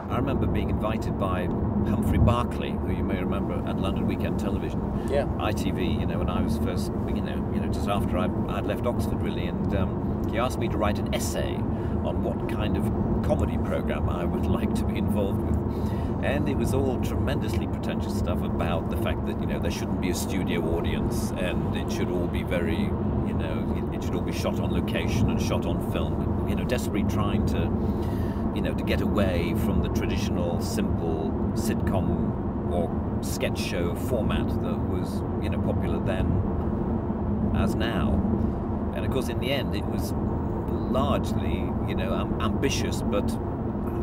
I remember being invited by Humphrey Barclay, who you may remember, at London Weekend Television, ITV. You know, when I was first, just after I'd left Oxford, really, and he asked me to write an essay on what kind of comedy programme I would like to be involved with. And it was all tremendously pretentious stuff about the fact that, there shouldn't be a studio audience, and it should all be very, it should all be shot on location and shot on film. Desperately trying to, to get away from the traditional, simple sitcom or sketch show format that was, popular then as now. And of course, in the end, it was largely, ambitious but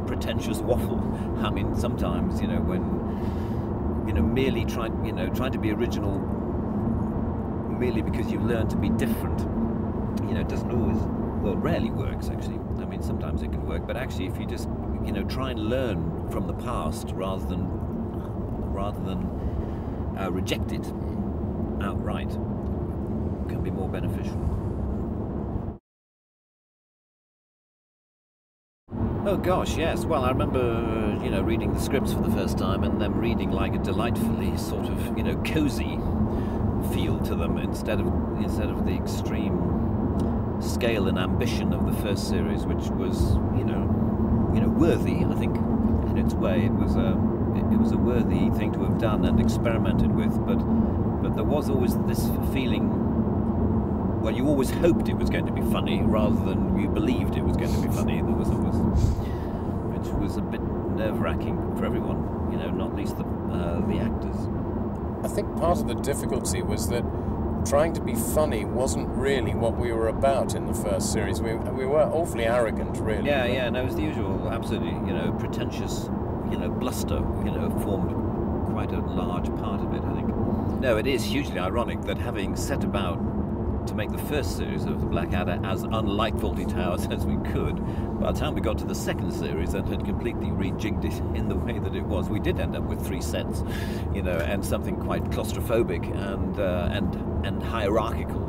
pretentious waffle. I mean, sometimes, when, merely trying to be original, merely because you learn to be different, doesn't always, well, rarely works, actually. I mean, sometimes it can work, but actually, if you just, try and learn from the past rather than reject it outright, can be more beneficial. Oh gosh, yes. Well, I remember, reading the scripts for the first time and them reading like a delightfully sort of, cozy feel to them instead of the extreme scale and ambition of the first series, which was, worthy. I think, in its way, it was a worthy thing to have done and experimented with. But there was always this feeling. Well, you always hoped it was going to be funny rather than you believed it was going to be funny. There was always, which was a bit nerve-wracking for everyone, not least the actors. I think part of the difficulty was that trying to be funny wasn't really what we were about in the first series. We were awfully arrogant, really. Yeah, no, it was the usual, absolutely, pretentious, bluster, formed quite a large part of it, I think. No, it is hugely ironic that having set about to make the first series of the Blackadder as unlike Fawlty Towers as we could, by the time we got to the second series and had completely rejigged it in the way that it was, we did end up with 3 sets, and something quite claustrophobic and hierarchical.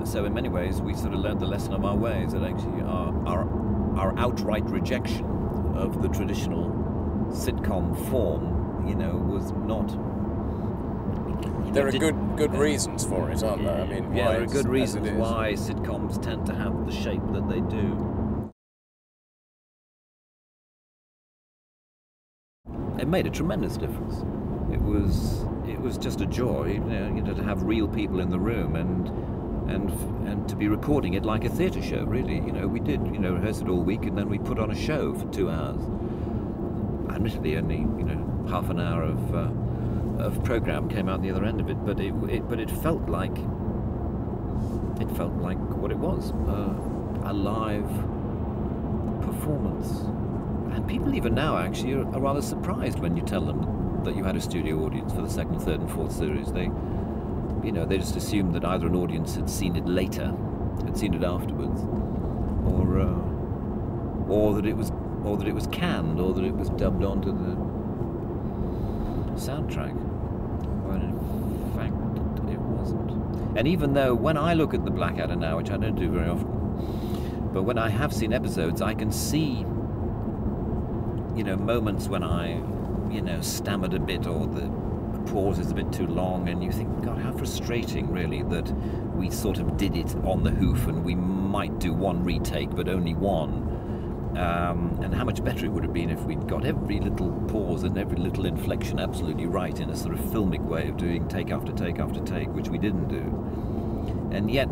So in many ways, we sort of learned the lesson of our ways, that actually our outright rejection of the traditional sitcom form, was not. There are good reasons for it, aren't there? I mean, yeah, there are good reasons why sitcoms tend to have the shape that they do. It made a tremendous difference. It was just a joy, to have real people in the room and to be recording it like a theatre show. Really, we did, rehearse it all week, and then we put on a show for 2 hours. Admittedly, only half an hour of program came out the other end of it, but it felt like what it was, a live performance. And people even now actually are rather surprised when you tell them that you had a studio audience for the second, third, and fourth series. They just assumed that either an audience had seen it later, had seen it afterwards, or that it was canned, or that it was dubbed onto the soundtrack, when in fact it wasn't. And even though when I look at the Blackadder now, which I don't do very often, but when I have seen episodes, I can see, moments when I, stammered a bit, or the pause is a bit too long, and you think, God, how frustrating, really, that we sort of did it on the hoof, and we might do one retake, but only one. And how much better it would have been if we'd got every little pause and every little inflection absolutely right in a sort of filmic way of doing take after take after take, which we didn't do. And yet,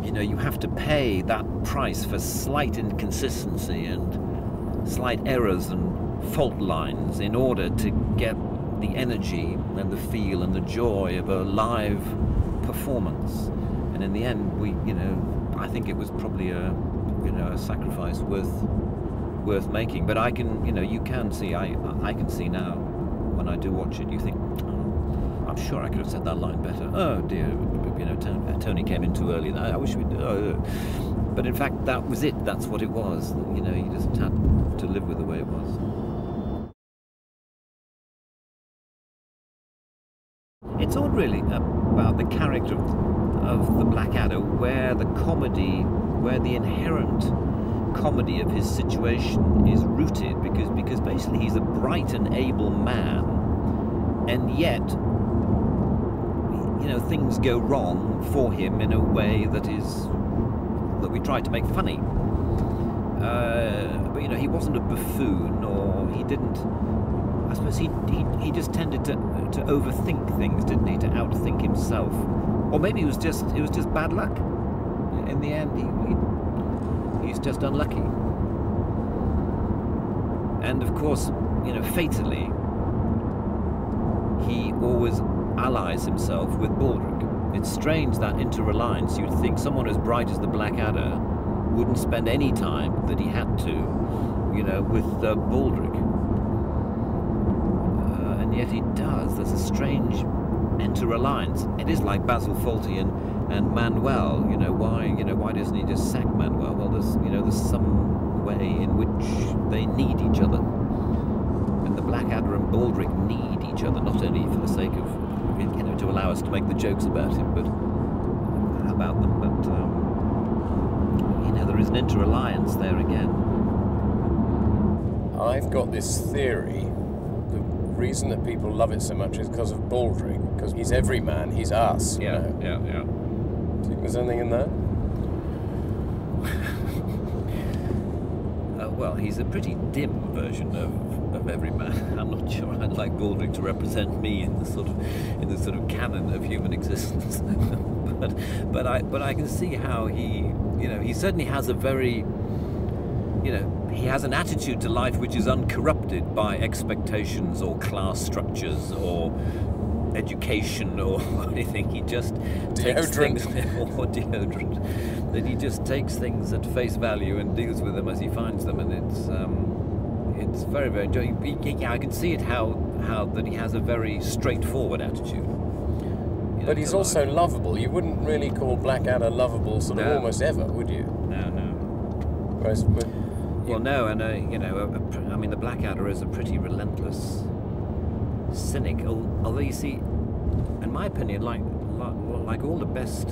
you have to pay that price for slight inconsistency and slight errors and fault lines in order to get the energy and the feel and the joy of a live performance. And in the end, I think it was probably a sacrifice worth making. But I can, you can see, I can see now when I do watch it, you think, oh, I'm sure I could have said that line better. Oh dear, Tony came in too early. I wish we'd. But in fact, that was it. That's what it was. You just had to live with the way it was. It's odd, really, about the character of the Blackadder, where the comedy, where the inherent comedy of his situation is rooted, because basically he's a bright and able man, and yet, you know, things go wrong for him in a way that we try to make funny. But you know, he wasn't a buffoon, or he didn't. I suppose he just tended to overthink things, didn't he? To outthink himself, or maybe it was just bad luck. In the end, he's just unlucky. And of course, you know, fatally, he always allies himself with Baldric. It's strange, that interreliance. You'd think someone as bright as the Blackadder wouldn't spend any time that he had to, you know, with Baldric. And yet he does. There's a strange interreliance. It is like Basil Fawlty and Manuel. You know, why doesn't he just sack Manuel? Well, there's some way in which they need each other. And the Blackadder and Baldric need each other, not only for the sake of, you know, to allow us to make the jokes about him, but about them, but you know, there is an interreliance there again. I've got this theory. The reason that people love it so much is because of Baldric, because he's every man, he's us. Yeah, you know? yeah. Do you think there's anything in that? Well, he's a pretty dim version of every man. I'm not sure I'd like Baldric to represent me in the sort of canon of human existence. but I can see how he certainly has a very, you know, he has an attitude to life which is uncorrupted by expectations or class structures or education or anything. He just takes things, or deodorant, that he just takes things at face value and deals with them as he finds them, and it's very, very enjoyable. I can see it how that he has a very straightforward attitude. But he's also lovable. You wouldn't really call Blackadder lovable sort of almost ever, would you? No. Whereas, well, no, and I mean, the Blackadder is a pretty relentless cynic. Although you see, in my opinion, like all the best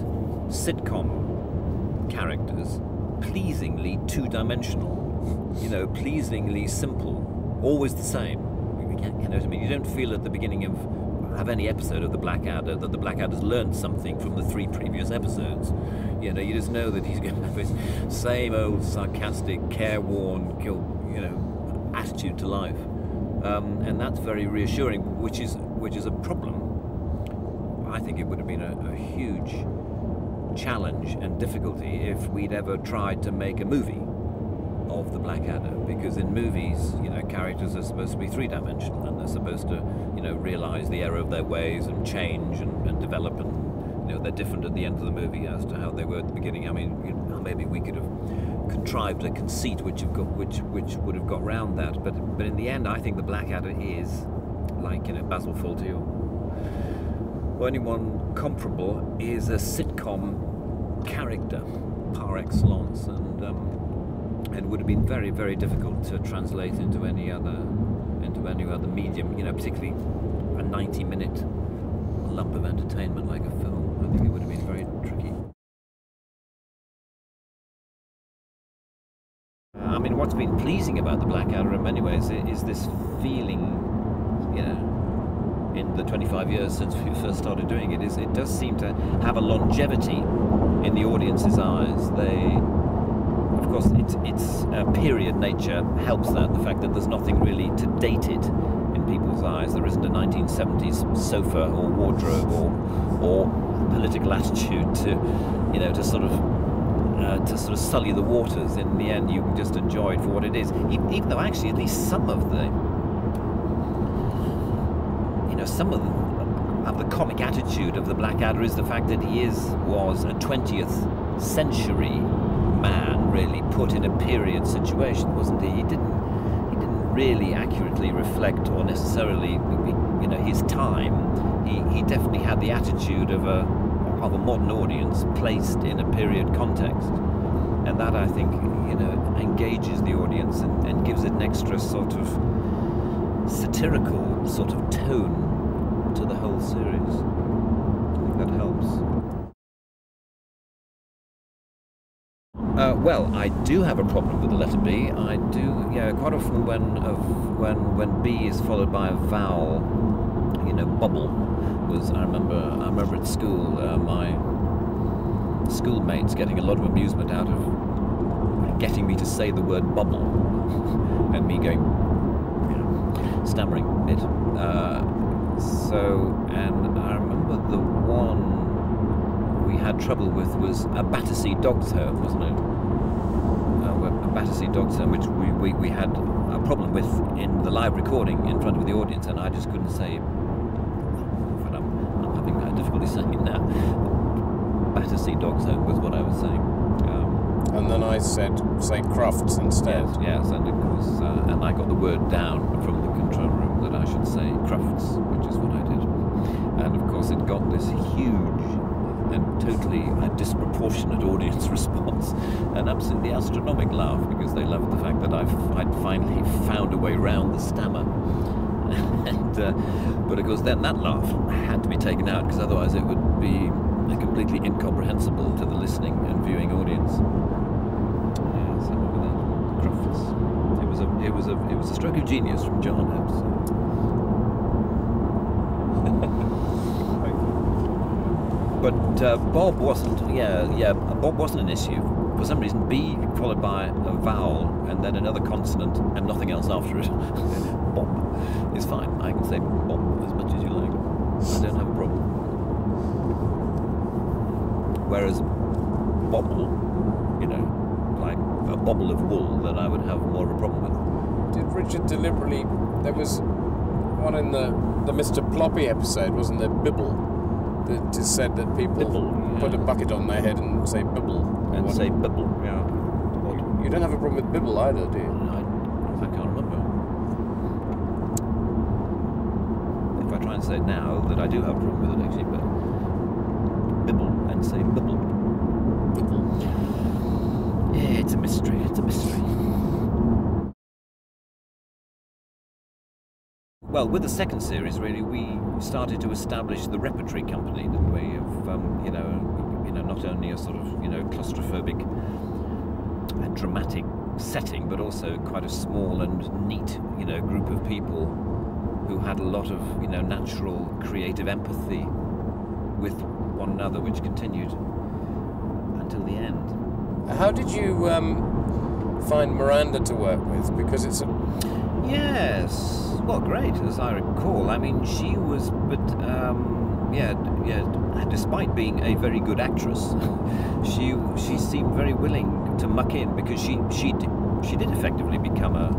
sitcom characters, pleasingly two-dimensional. You know, pleasingly simple, always the same. You know what I mean? You don't feel at the beginning of any episode of the Blackadder that the Blackadder's learned something from the 3 previous episodes. You know, you just know that he's going to have his same old sarcastic, careworn, you know, attitude to life, and that's very reassuring. Which is a problem. I think it would have been a huge challenge and difficulty if we'd ever tried to make a movie of the Blackadder, because in movies, you know, characters are supposed to be 3-dimensional, and they're supposed to, you know, realize the error of their ways and change and develop, and you know, they're different at the end of the movie as to how they were at the beginning. I mean, you know, maybe we could have contrived a conceit which would have got round that, but in the end, I think the Blackadder is like, you know, Basil Fawlty or anyone comparable is a sitcom character par excellence, and it would have been very, very difficult to translate into any other medium, you know, particularly a 90-minute lump of entertainment like a film. I think it would have been very tricky. I mean, what's been pleasing about the Blackadder in many ways is this feeling, you know, in the 25 years since we first started doing it, it does seem to have a longevity in the audience's eyes. Of course, its period nature helps that. The fact that there's nothing really to date it in people's eyes. There isn't a 1970s sofa or wardrobe or political attitude to, you know, to sort of sully the waters. In the end, you can just enjoy it for what it is. Even though actually, at least some of the, you know, some of the comic attitude of the Blackadder is the fact that he was a 20th century man, really put in a period situation, wasn't he? He didn't really accurately reflect, or necessarily, you know, his time. He definitely had the attitude of a modern audience placed in a period context, and that, I think, you know, engages the audience and gives it an extra sort of satirical sort of tone to the whole series. I think that helps. Well, I do have a problem with the letter B. I do, yeah, quite often when B is followed by a vowel, you know, bubble was. I remember at school, my schoolmates getting a lot of amusement out of getting me to say the word bubble, and me going, you know, stammering it. And I remember the one we had trouble with was a Battersea Dog's Home, wasn't it? A Battersea Dog's Home, which we had a problem with in the live recording in front of the audience, and I just couldn't say. But I'm having difficulty saying it now. Battersea Dog's Home was what I was saying. And then I said, say Crufts instead. Yes, and of course, and I got the word down from the control room that I should say Crufts, which is what I did. And of course, it got this huge and totally disproportionate audience response, an absolutely astronomical laugh, because they loved the fact that I'd finally found a way round the stammer. But of course, then that laugh had to be taken out, because otherwise it would be completely incomprehensible to the listening and viewing audience. Yes, I remember that. Crufts. It was a stroke of genius from John, absolutely. But Bob wasn't. Bob wasn't an issue. For some reason, B followed by a vowel and then another consonant and nothing else after it. Bob is fine. I can say Bob as much as you like. I don't have a problem. Whereas bobble, you know, like a bobble of wool, that I would have more of a problem with. Did Richard deliberately? There was one in the Mr. Ploppy episode, wasn't there? Bibble. That just said that people put a bucket on their head and say bibble. And say bibble, yeah. You don't have a problem with bibble either, do you? I can't remember. If I try and say it now, that I do have a problem with it actually, but bibble and say bibble. Bibble. Yeah, it's a mystery, it's a mystery. Well, with the second series, really, we started to establish the repertory company, didn't we? Of you know, not only a sort of claustrophobic and dramatic setting, but also quite a small and neat group of people who had a lot of natural creative empathy with one another, which continued until the end. How did you find Miranda to work with? Because it's a... Yes, well, great, as I recall. I mean, she was, but despite being a very good actress, she seemed very willing to muck in, because she did effectively become a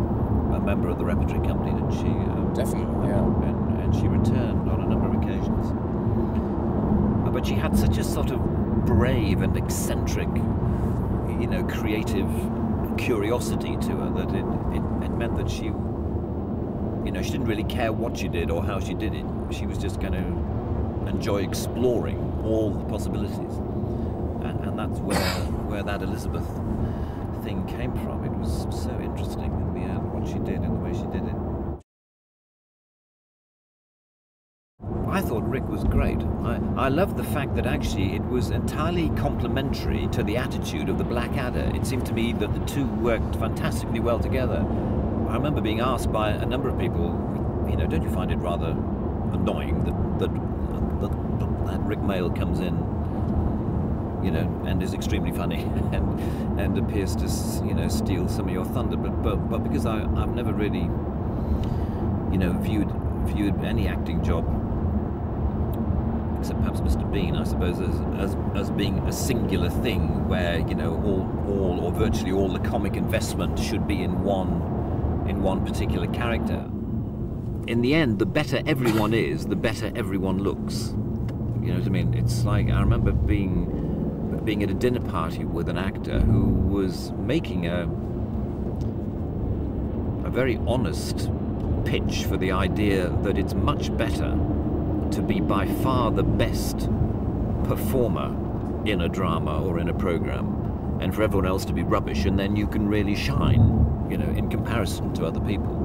member of the repertory company, didn't she? Definitely, yeah. And she returned on a number of occasions. But she had such a sort of brave and eccentric, creative curiosity to her that it meant that she didn't really care what she did or how she did it. She was just going to enjoy exploring all the possibilities. And that's where that Elizabeth thing came from. It was so interesting in the end, what she did and the way she did it. I thought Rick was great. I loved the fact that actually it was entirely complementary to the attitude of the Blackadder. It seemed to me that the two worked fantastically well together. I remember being asked by a number of people, don't you find it rather annoying that Rick Mail comes in, and is extremely funny and appears to, steal some of your thunder, but because I've never really, viewed any acting job, except perhaps Mr. Bean, I suppose, as being a singular thing where all or virtually all the comic investment should be in one particular character. In the end, the better everyone is, the better everyone looks. You know what I mean? It's like, I remember being at a dinner party with an actor who was making a very honest pitch for the idea that it's much better to be by far the best performer in a drama or in a program, and for everyone else to be rubbish, and then you can really shine, in comparison to other people.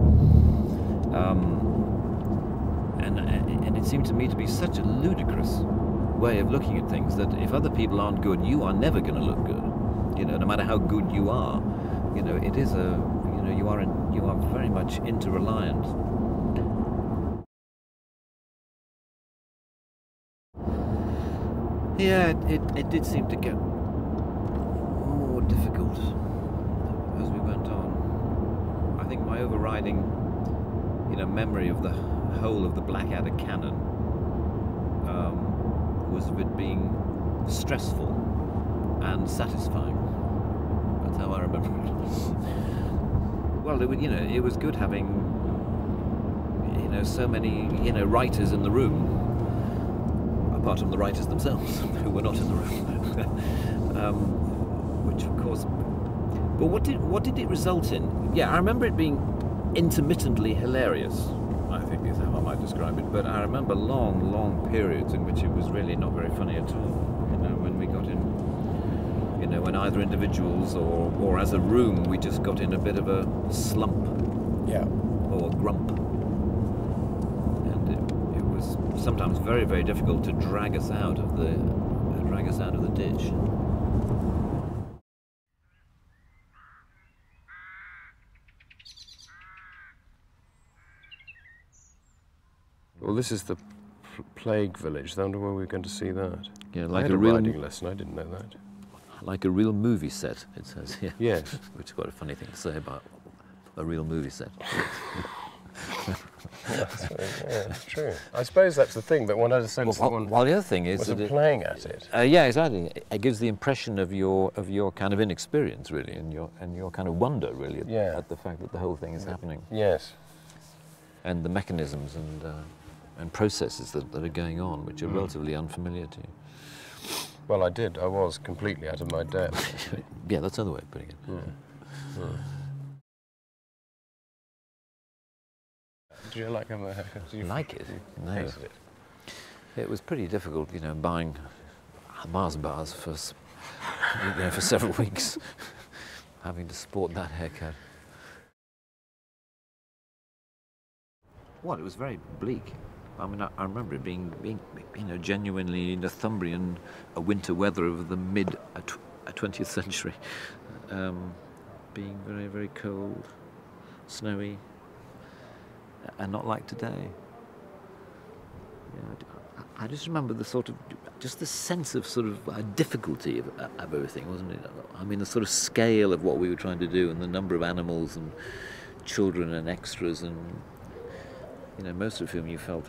And it seemed to me to be such a ludicrous way of looking at things, that if other people aren't good, you are never going to look good. You know, no matter how good you are, you know, it is a, you know, you are very much interreliant. Yeah, it did seem to get more difficult as we went on. I think my overriding, you know, memory of the whole of the Blackadder canon was of it being stressful and satisfying. That's how I remember it. Well, you know, it was good having, you know, so many, you know, writers in the room, apart from the writers themselves, who were not in the room. Which, of course, but what did it result in? Yeah, I remember it being intermittently hilarious, I think is how I might describe it. But I remember long periods in which it was really not very funny at all. You know, when we got in, you know, when either individuals or as a room we just got in a bit of a slump, yeah, or a grump, and it was sometimes very difficult to drag us out of the ditch. Well, this is the plague village. I wonder where we're going to see that. Yeah, like I had a a real riding lesson. I didn't know that. Like a real movie set, it says here. Yes. Which is quite a funny thing to say about a real movie set. Yeah, true. I suppose that's the thing, but one has a sense that one the other thing is wasn't playing at it. Yeah, exactly. It gives the impression of your kind of inexperience, really, and your kind of wonder, really, at the fact that the whole thing is happening. Yes. And the mechanisms and processes that are going on, which are relatively unfamiliar to you. Well, I was completely out of my depth. Yeah, that's another way of putting it. Yeah. Did you like having a haircut? Did you like it? No. Hated it? It was pretty difficult, you know, buying Mars bars for several weeks, having to sport that haircut. Well, it was very bleak. I mean, I remember it being you know, genuinely Northumbrian winter weather of the mid 20th century, being very cold, snowy, and not like today. Yeah, I just remember the sort of, just the sense of sort of difficulty of everything, wasn't it? I mean, the sort of scale of what we were trying to do, and the number of animals and children and extras, and you know, most of whom you felt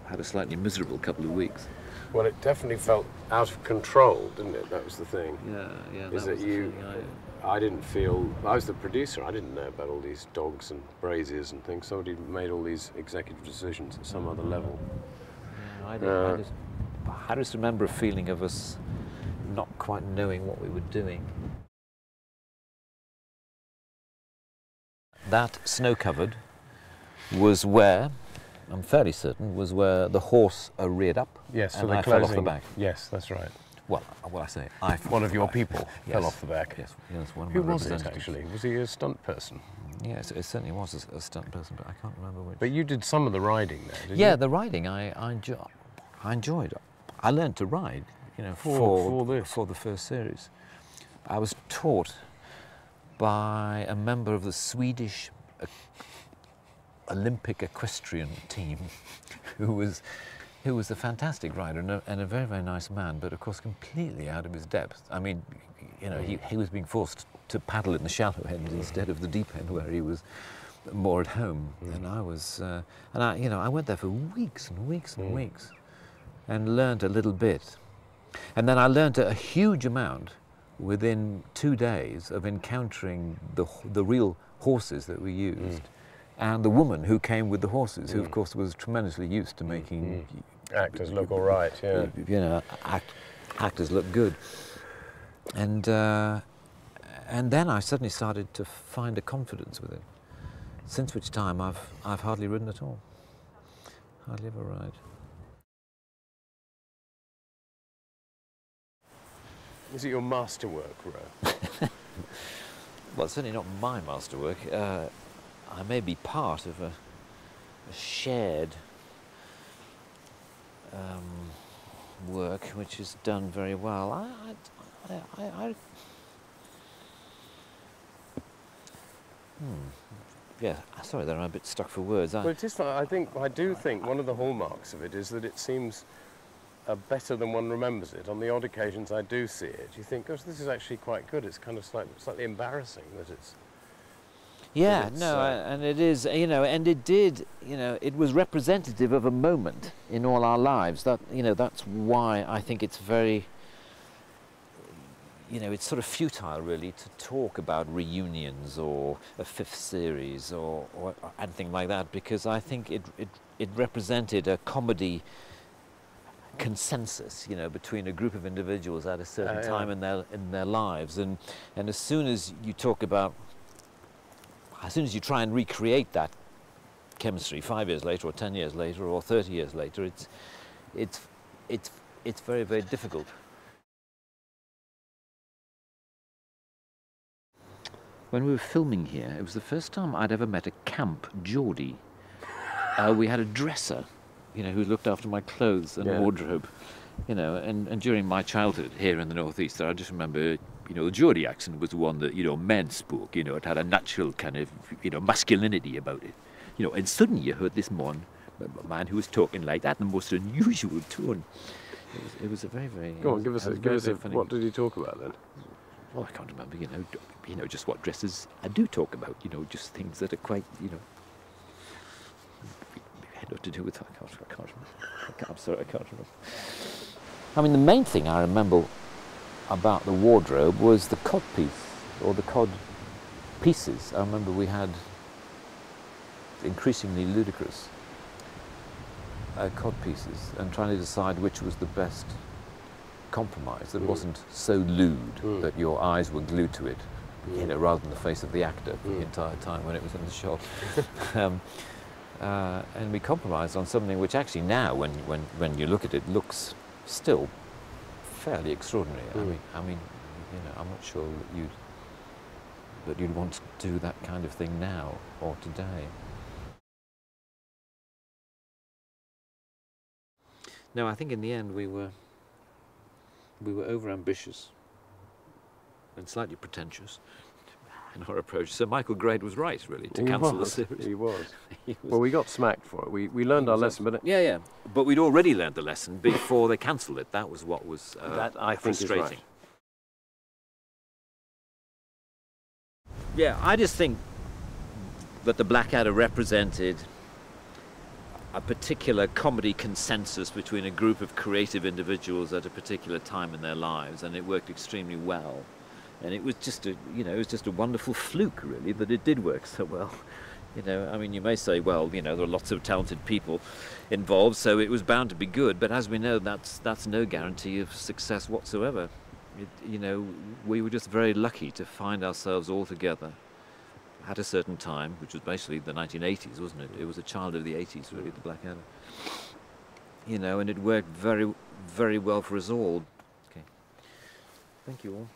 had a slightly miserable couple of weeks. Well, it definitely felt out of control, didn't it? That was the thing. Yeah. Is that you? I didn't feel. I was the producer. I didn't know about all these dogs and braziers and things. Somebody made all these executive decisions at some other level. Yeah, I just remember a feeling of us not quite knowing what we were doing. That snow-covered was where, I'm fairly certain, was where the horse reared up. Yes, and so I fell off the back. Yes, that's right. Well, I say one of your people fell off the back. Yes, one of Who my was it representatives. actually? Was he a stunt person? Yes, it certainly was a stunt person, but I can't remember which. But you did some of the riding there, didn't you? Yeah, the riding I enjoyed. I learned to ride, you know, for the first series. I was taught by a member of the Swedish Olympic equestrian team, who was a fantastic rider and a very nice man, but of course completely out of his depth. I mean, you know, he was being forced to paddle in the shallow end instead of the deep end where he was more at home. And I was, I went there for weeks and weeks and weeks, and learned a little bit, and then I learned a huge amount within 2 days of encountering the real horses that we used. And the woman who came with the horses, who of course was tremendously used to making actors look all right, yeah. You know, actors look good. And then I suddenly started to find a confidence with it. Since which time I've hardly ridden at all. Hardly ever ride. Is it your masterwork, Ro? Well, it's certainly not my masterwork. I may be part of a shared work which is done very well. Yeah, sorry, there I'm a bit stuck for words. Well, it is. I do think one of the hallmarks of it is that it seems better than one remembers it. On the odd occasions I do see it, you think, gosh, this is actually quite good. It's kind of slightly embarrassing that it's... Yeah, and it is, you know, and it did, you know, it was representative of a moment in all our lives. That, you know, that's why I think it's very, you know, it's sort of futile, really, to talk about reunions or a fifth series or anything like that, because I think it represented a comedy consensus, you know, between a group of individuals at a certain time in their lives, and as soon as you talk about, as soon as you try and recreate that chemistry 5 years later, or 10 years later, or 30 years later, it's very, very difficult. When we were filming here, it was the first time I'd ever met a camp Geordie. We had a dresser, you know, who looked after my clothes and wardrobe, you know, and during my childhood here in the northeast, I just remember, you know, the Geordie accent was the one that, you know, men spoke, you know, it had a natural kind of, you know, masculinity about it, you know, and suddenly you heard this man who was talking like that in the most unusual tone. It was a very, very... Go on, give us a what did he talk about then? Well, I can't remember, you know, just what dresses I do talk about, you know, just things that are quite, you know, had nothing to do with that. I can't remember. I'm sorry, I can't remember. I mean, the main thing I remember about the wardrobe was the cod piece, or the cod pieces. I remember we had increasingly ludicrous cod pieces, and trying to decide which was the best compromise that wasn't so lewd that your eyes were glued to it, you know, rather than the face of the actor the entire time when it was in the shot. And we compromised on something which actually now, when you look at it, looks still fairly extraordinary. I mean, you know, I'm not sure that you'd want to do that kind of thing now or today. No, I think in the end we were over-ambitious and slightly pretentious in our approach. So Michael Grade was right, really, to cancel the series. He was. Well, we got smacked for it. We learned our lesson, but... Yeah. But we'd already learned the lesson before they cancelled it. That was what was that I think frustrating. Is right. Yeah, I just think that the Blackadder represented a particular comedy consensus between a group of creative individuals at a particular time in their lives, and it worked extremely well. And it was just a, you know, it was just a wonderful fluke, really, that it did work so well. You know, I mean, you may say, well, you know, there are lots of talented people involved, so it was bound to be good. But as we know, that's no guarantee of success whatsoever. You know, we were just very lucky to find ourselves all together at a certain time, which was basically the 1980s, wasn't it? It was a child of the 80s, really, the Blackadder. You know, and it worked very, very well for us all. Okay. Thank you all.